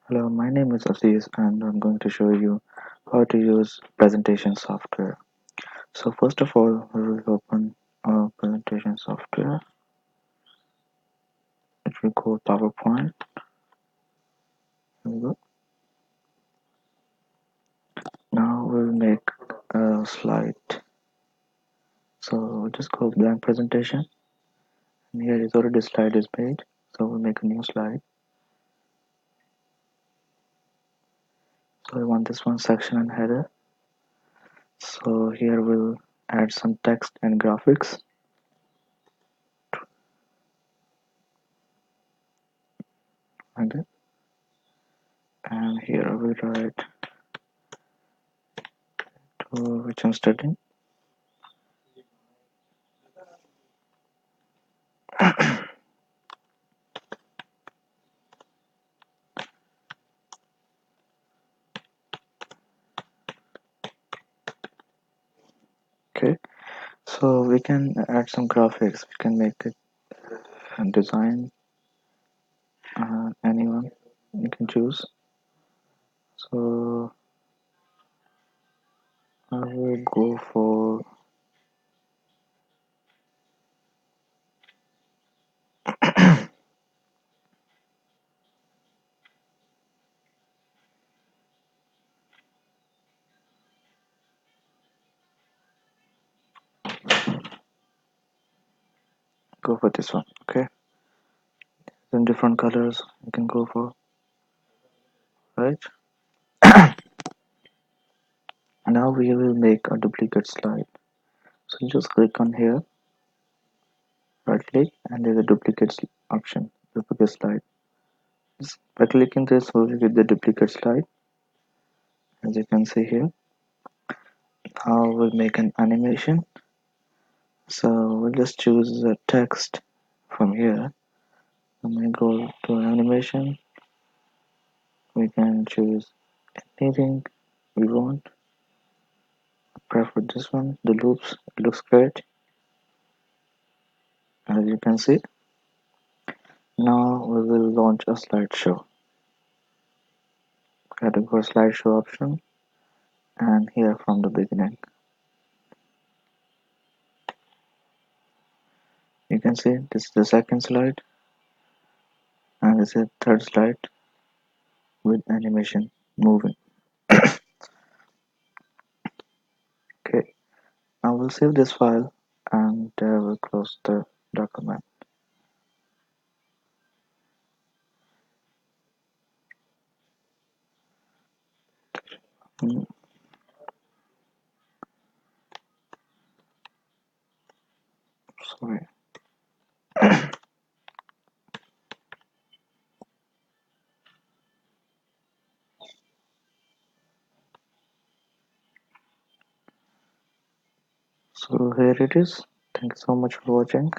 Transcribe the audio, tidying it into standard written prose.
Hello, my name is Aziz and I'm going to show you how to use presentation software. So first of all, we will open our presentation software. It will go PowerPoint. Here we go. Now we'll make a slide. So we'll just go blank presentation. And here is already slide is made. So we'll make a new slide. So we want this one section and header. So here we'll add some text and graphics. Okay. And here we write to which I'm studying. Okay. So we can add some graphics. We can make it and design anyone you can choose. So I will go for this one. Okay, then different colors you can go for, right? Now we will make a duplicate slide. So you just click on here, right click, and there's a duplicate option, duplicate slide. Just by clicking this, we'll get the duplicate slide. As you can see here, now we'll make an animation. So we'll just choose the text from here. And we go to animation. We can choose anything we want. I prefer this one, the loops. It looks great, as you can see. Now we will launch a slideshow. Category slideshow option, and here from the beginning. You can see this is the second slide, and this is the third slide with animation moving. Okay, now we'll save this file and we'll close the document. Mm, Sorry. So here it is. Thank you so much for watching.